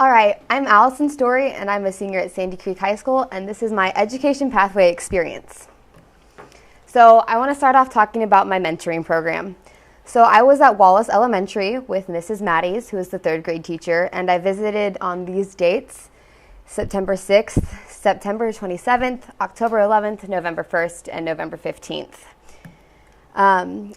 All right, I'm Allison Story, and I'm a senior at Sandy Creek High School, and this is my education pathway experience. So I want to start off talking about my mentoring program. So I was at Wallace Elementary with Mrs. Matties, who is the third grade teacher, and I visited on these dates: September 6th, September 27th, October 11th, November 1st, and November 15th.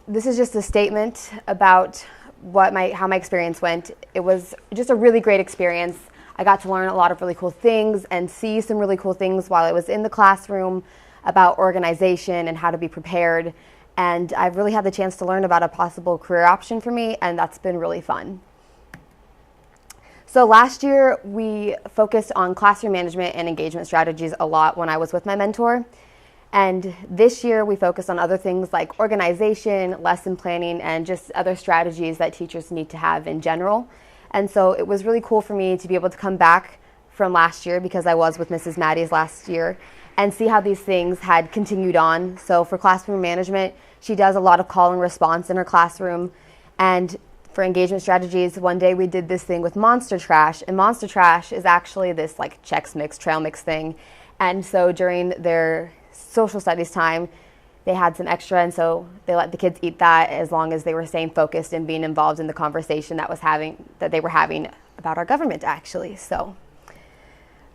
This is just a statement about how my experience went. It was just a really great experience. I got to learn a lot of really cool things and see some really cool things while I was in the classroom about organization and how to be prepared. And I've really had the chance to learn about a possible career option for me, and that's been really fun. So last year, we focused on classroom management and engagement strategies a lot when I was with my mentor. And this year, we focused on other things like organization, lesson planning, and just other strategies that teachers need to have in general. And so it was really cool for me to be able to come back from last year, because I was with Mrs. Matties last year, and see how these things had continued on. So for classroom management, she does a lot of call and response in her classroom. And for engagement strategies, one day we did this thing with Monster Trash. And Monster Trash is actually this like Chex Mix, trail mix thing. And so during their social studies time, they had some extra, and so they let the kids eat that as long as they were staying focused and being involved in the conversation that they were having about our government, actually. So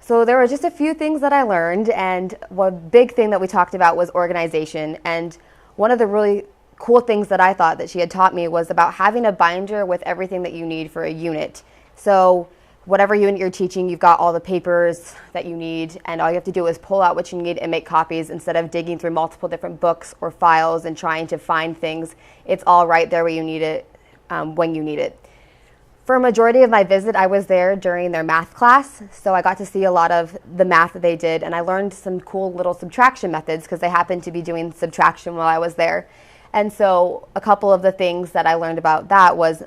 there were just a few things that I learned, and one big thing that we talked about was organization. And one of the really cool things that I thought that she had taught me was about having a binder with everything that you need for a unit. So whatever unit you're teaching, you've got all the papers that you need, and all you have to do is pull out what you need and make copies instead of digging through multiple different books or files and trying to find things. It's all right there where you need it, when you need it. For a majority of my visit, I was there during their math class, so I got to see a lot of the math that they did, and I learned some cool little subtraction methods because they happened to be doing subtraction while I was there. And so a couple of the things that I learned about that was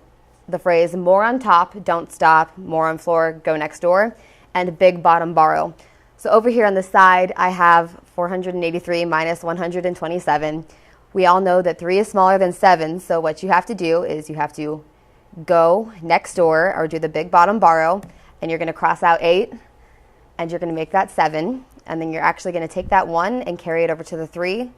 the phrase more on top, don't stop, more on floor, go next door, and big bottom borrow. So over here on the side, I have 483 minus 127. We all know that 3 is smaller than 7, so what you have to do is you have to go next door or do the big bottom borrow, and you're going to cross out 8, and you're going to make that 7, and then you're actually going to take that 1 and carry it over to the 3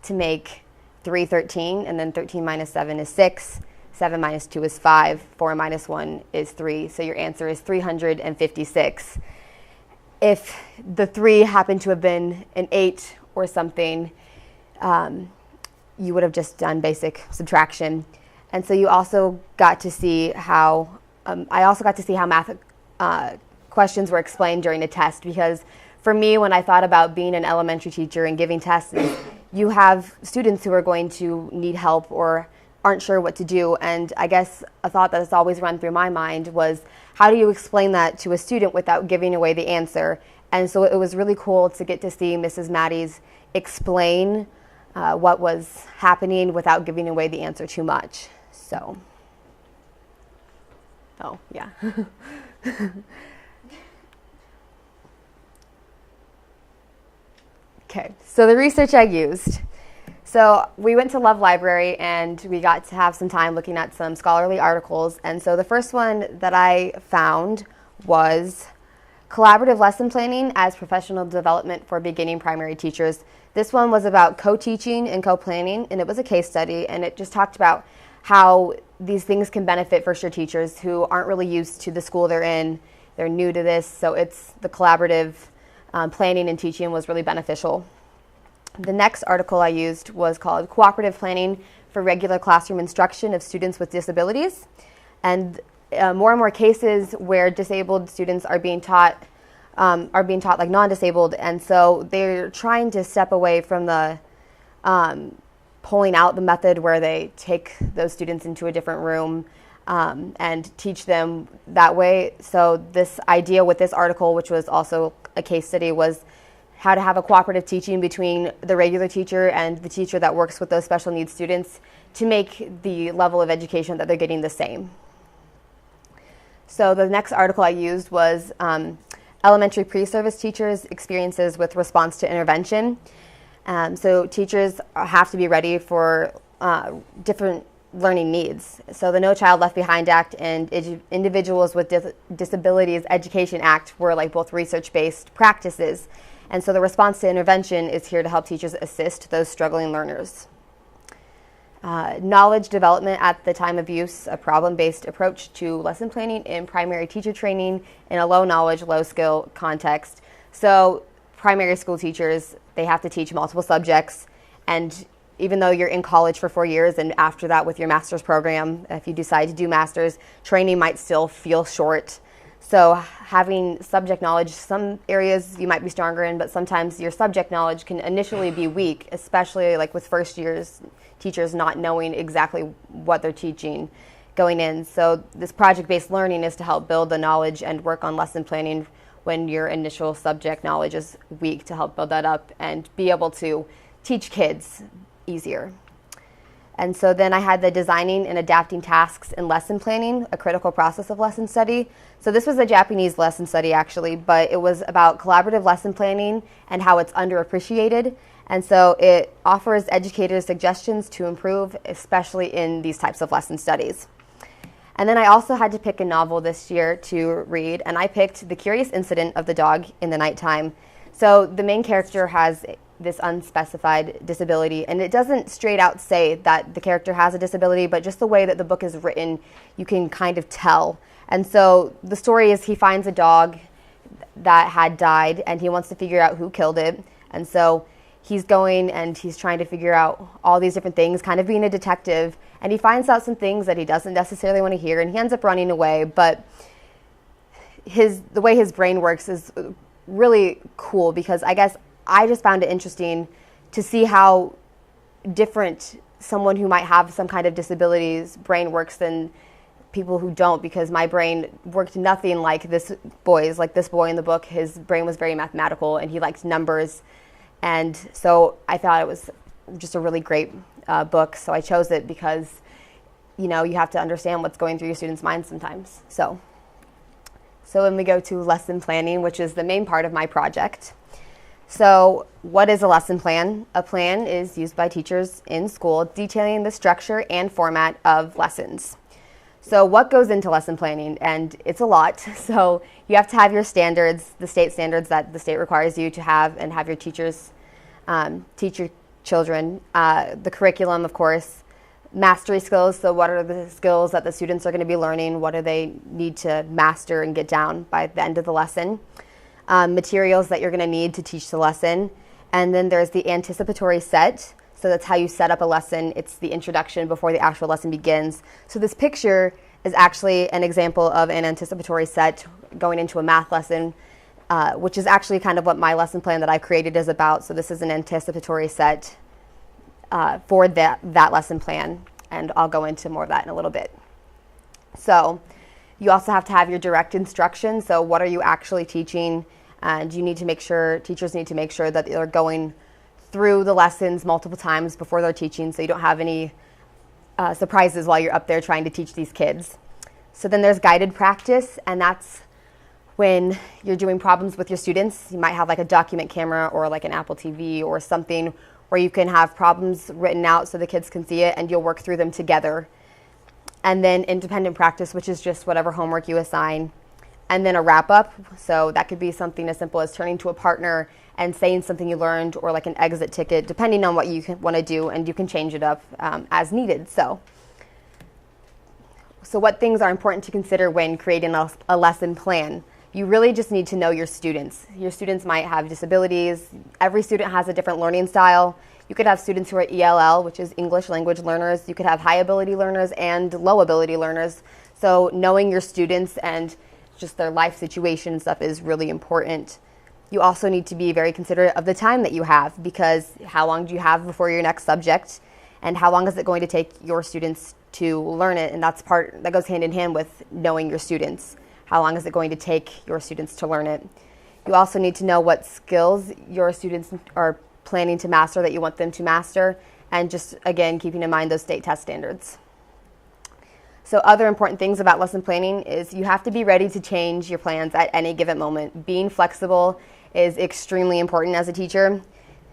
to make 3 13, and then 13 minus 7 is 6. 7 minus 2 is 5, 4 minus 1 is 3, so your answer is 356. If the 3 happened to have been an 8 or something, you would have just done basic subtraction. And so you also got to see how, math questions were explained during a test, because for me, when I thought about being an elementary teacher and giving tests, you have students who are going to need help or aren't sure what to do. And I guess a thought that has always run through my mind was, how do you explain that to a student without giving away the answer? And so it was really cool to get to see Mrs. Matties explain what was happening without giving away the answer too much. So, oh yeah. Okay, so the research I used. So we went to Love Library, and we got to have some time looking at some scholarly articles. And so the first one that I found was Collaborative Lesson Planning as Professional Development for Beginning Primary Teachers. This one was about co-teaching and co-planning, and it was a case study, and it just talked about how these things can benefit first-year teachers who aren't really used to the school they're in. They're new to this, so it's the collaborative planning and teaching was really beneficial. The next article I used was called Cooperative Planning for Regular Classroom Instruction of Students with Disabilities. And more and more cases where disabled students are being taught like non-disabled. And so they're trying to step away from the pulling out the method where they take those students into a different room and teach them that way. So this idea with this article, which was also a case study, was how to have a cooperative teaching between the regular teacher and the teacher that works with those special needs students to make the level of education that they're getting the same. So the next article I used was Elementary Pre-Service Teachers' Experiences with Response to Intervention. So teachers have to be ready for different learning needs. So the No Child Left Behind Act and Individuals with Disabilities Education Act were like both research-based practices. And so the response to intervention is here to help teachers assist those struggling learners. Knowledge development at the time of use, a problem-based approach to lesson planning in primary teacher training in a low knowledge, low skill context. So primary school teachers, they have to teach multiple subjects, and even though you're in college for 4 years and after that with your master's program, if you decide to do master's, training might still feel short. So having subject knowledge, some areas you might be stronger in, but sometimes your subject knowledge can initially be weak, especially like with first years teachers not knowing exactly what they're teaching going in. So this project-based learning is to help build the knowledge and work on lesson planning when your initial subject knowledge is weak, to help build that up and be able to teach kids easier. And so then I had the designing and adapting tasks in lesson planning, a critical process of lesson study. So this was a Japanese lesson study actually, but it was about collaborative lesson planning and how it's underappreciated. And so it offers educators suggestions to improve, especially in these types of lesson studies. And then I also had to pick a novel this year to read, and I picked The Curious Incident of the Dog in the Nighttime. So the main character has this unspecified disability, and it doesn't straight out say that the character has a disability, but just the way that the book is written, you can kind of tell. And so the story is he finds a dog that had died, and he wants to figure out who killed it. And so he's going and he's trying to figure out all these different things, kind of being a detective, and he finds out some things that he doesn't necessarily want to hear, and he ends up running away. But the way his brain works is really cool, because I guess I just found it interesting to see how different someone who might have some kind of disability's brain works than people who don't, because my brain worked nothing like this boy's. Like this boy in the book, his brain was very mathematical and he liked numbers. And so I thought it was just a really great book. So I chose it because, you know, you have to understand what's going through your students' minds sometimes. So then we go to lesson planning, which is the main part of my project. So what is a lesson plan? A plan is used by teachers in school detailing the structure and format of lessons. So what goes into lesson planning? And it's a lot. So you have to have your standards, the state standards that the state requires you to have, and have your teachers teach your children. The curriculum, of course. Mastery skills, so what are the skills that the students are going to be learning? What do they need to master and get down by the end of the lesson? Materials that you're going to need to teach the lesson. And then there's the anticipatory set. So that's how you set up a lesson. It's the introduction before the actual lesson begins. So this picture is actually an example of an anticipatory set going into a math lesson, which is actually kind of what my lesson plan that I created is about. So this is an anticipatory set for that lesson plan, and I'll go into more of that in a little bit. So you also have to have your direct instruction. So what are you actually teaching? And you need to make sure, teachers need to make sure that they're going through the lessons multiple times before they're teaching, so you don't have any surprises while you're up there trying to teach these kids. So then there's guided practice, and that's when you're doing problems with your students. You might have like a document camera or like an Apple TV or something where you can have problems written out so the kids can see it, and you'll work through them together. And then independent practice, which is just whatever homework you assign. And then a wrap-up, so that could be something as simple as turning to a partner and saying something you learned, or like an exit ticket, depending on what you want to do, and you can change it up as needed. So what things are important to consider when creating a lesson plan? You really just need to know your students. Your students might have disabilities. Every student has a different learning style. You could have students who are ELL, which is English language learners. You could have high ability learners and low ability learners. So knowing your students and just their life situation and stuff is really important. You also need to be very considerate of the time that you have, because how long do you have before your next subject, and how long is it going to take your students to learn it? And that goes hand in hand with knowing your students. How long is it going to take your students to learn it? You also need to know what skills your students are planning to master, that you want them to master, and just, again, keeping in mind those state test standards. So other important things about lesson planning is you have to be ready to change your plans at any given moment. Being flexible is extremely important as a teacher.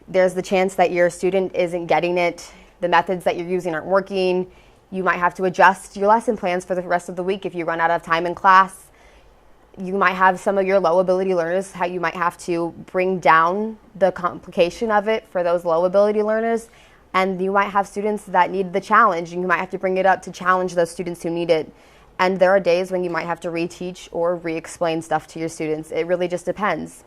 There's the chance that your student isn't getting it, the methods that you're using aren't working, You might have to adjust your lesson plans for the rest of the week if you run out of time in class. You might have some of your low ability learners, how you might have to bring down the complication of it for those low ability learners. And you might have students that need the challenge, and you might have to bring it up to challenge those students who need it. And there are days when you might have to reteach or re-explain stuff to your students. It really just depends.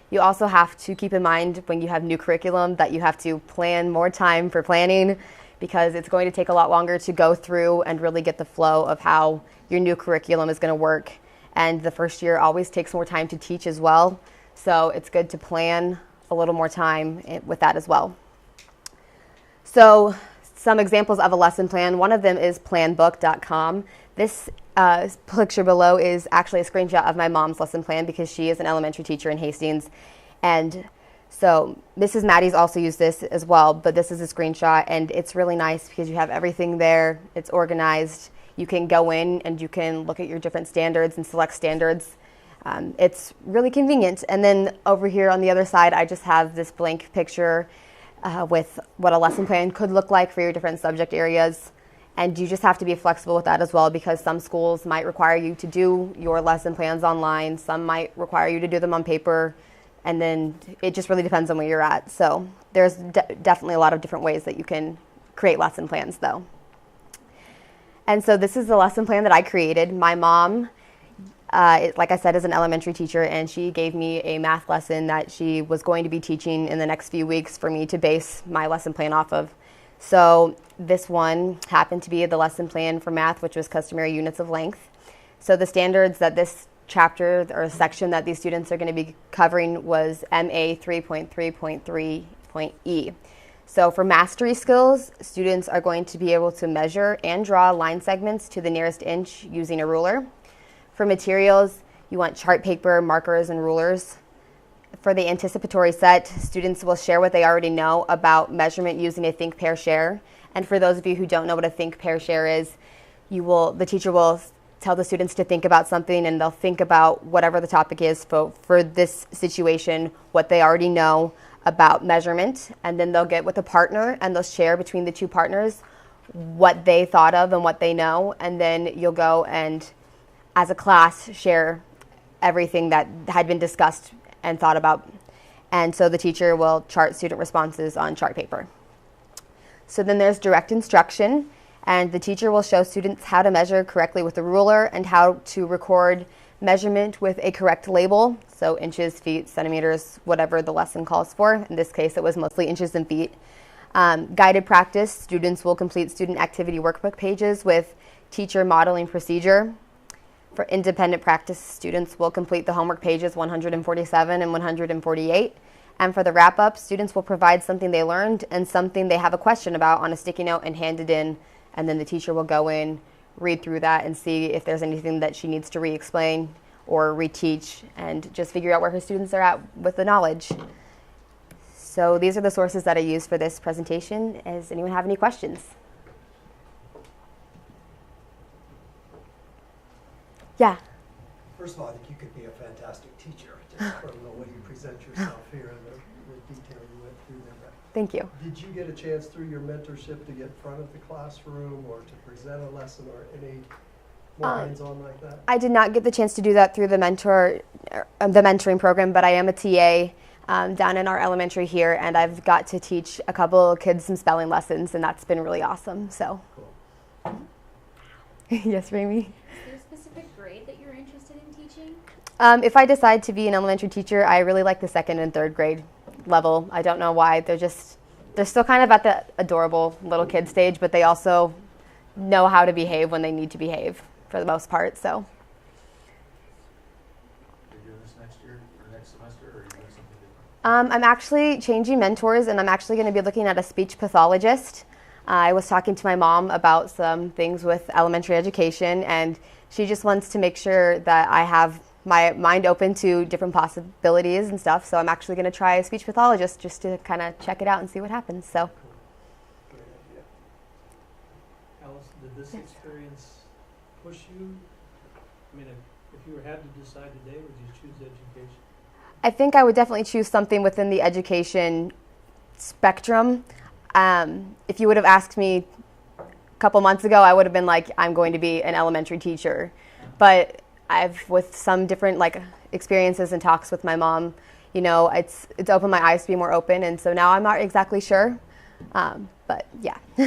You also have to keep in mind when you have new curriculum that you have to plan more time for planning, because it's going to take a lot longer to go through and really get the flow of how your new curriculum is going to work. And the first year always takes more time to teach as well. So it's good to plan a little more time with that as well. So some examples of a lesson plan. One of them is planbook.com. This picture below is actually a screenshot of my mom's lesson plan because she is an elementary teacher in Hastings. And so Mrs. Maddie's also used this as well, but this is a screenshot, and it's really nice because you have everything there. It's organized. You can go in and you can look at your different standards and select standards. It's really convenient. And then over here on the other side, I just have this blank picture with what a lesson plan could look like for your different subject areas. And you just have to be flexible with that as well, because some schools might require you to do your lesson plans online. Some might require you to do them on paper. And then it just really depends on where you're at. So there's definitely a lot of different ways that you can create lesson plans, though. And so this is the lesson plan that I created. My mom, like I said, is an elementary teacher, and she gave me a math lesson that she was going to be teaching in the next few weeks for me to base my lesson plan off of. So this one happened to be the lesson plan for math, which was customary units of length. So the standards that this chapter or section that these students are going to be covering was MA 3.3.3.E. So for mastery skills, students are going to be able to measure and draw line segments to the nearest inch using a ruler. For materials, you want chart paper, markers, and rulers. For the anticipatory set, students will share what they already know about measurement using a think, pair, share. And for those of you who don't know what a think, pair, share is, the teacher will tell the students to think about something, and they'll think about whatever the topic is for this situation, what they already know about measurement, and then they'll get with a partner and they'll share between the two partners what they thought of and what they know, and then you'll go and as a class share everything that had been discussed and thought about. And so the teacher will chart student responses on chart paper. So then there's direct instruction, and the teacher will show students how to measure correctly with a ruler and how to record measurement with a correct label, so inches, feet, centimeters, whatever the lesson calls for. In this case, it was mostly inches and feet. Guided practice, students will complete student activity workbook pages with teacher modeling procedure. For independent practice, students will complete the homework pages 147 and 148. And for the wrap-up, students will provide something they learned and something they have a question about on a sticky note and hand it in, and then the teacher will go in, read through that, and see if there's anything that she needs to re-explain or reteach, and just figure out where her students are at with the knowledge. So these are the sources that I used for this presentation. Does anyone have any questions? Yeah. First of all, I think you could be a fantastic teacher, just from the way you present yourself here and the detail you went through there. Thank you. Did you get a chance through your mentorship to get in front of the classroom or to present a lesson or any more hands-on like that? I did not get the chance to do that through the mentoring program, but I am a TA down in our elementary here, and I've got to teach a couple of kids some spelling lessons, and that's been really awesome. So. Cool. Yes, Rami? Is there a specific grade that you're interested in teaching? If I decide to be an elementary teacher, I really like the second and third grade level. I don't know why. They're still kind of at the adorable little kid stage, but they also know how to behave when they need to behave for the most part. So. Are you doing this next year or next semester, or are you doing something different? I'm actually changing mentors, and I'm actually going to be looking at a speech pathologist. I was talking to my mom about some things with elementary education, and she just wants to make sure that I have my mind open to different possibilities and stuff. So I'm actually going to try a speech pathologist just to kind of check it out and see what happens. So. Cool. Great idea. Allison, did this experience push you? I mean, if you had to decide today, would you choose education? I think I would definitely choose something within the education spectrum. If you would have asked me couple months ago, I would have been like, I'm going to be an elementary teacher. But with some different like experiences and talks with my mom, you know, it's opened my eyes to be more open, and so now I'm not exactly sure. But yeah. Was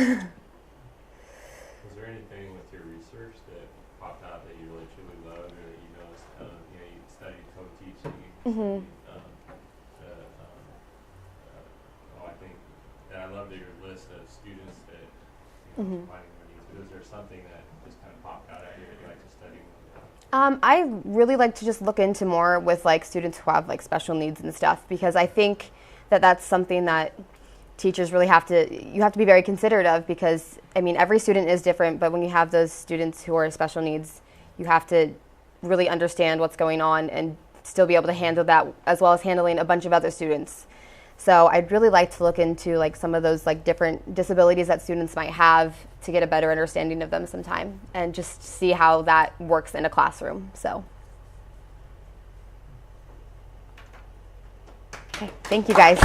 there anything with your research that popped out that you really truly loved, or that you noticed? You studied co-teaching. Mm-hmm. I think that I loved your list of students that Mm-hmm. finding their needs. But is there something that just kind of popped out at you that you like to study? I really like to just look into more with like students who have like special needs and stuff, because I think that that's something that teachers really have to be very considerate of, because I mean every student is different, but when you have those students who are special needs, you have to really understand what's going on and still be able to handle that, as well as handling a bunch of other students. So I'd really like to look into like some of those like different disabilities that students might have to get a better understanding of them sometime, and just see how that works in a classroom. So, okay, thank you guys.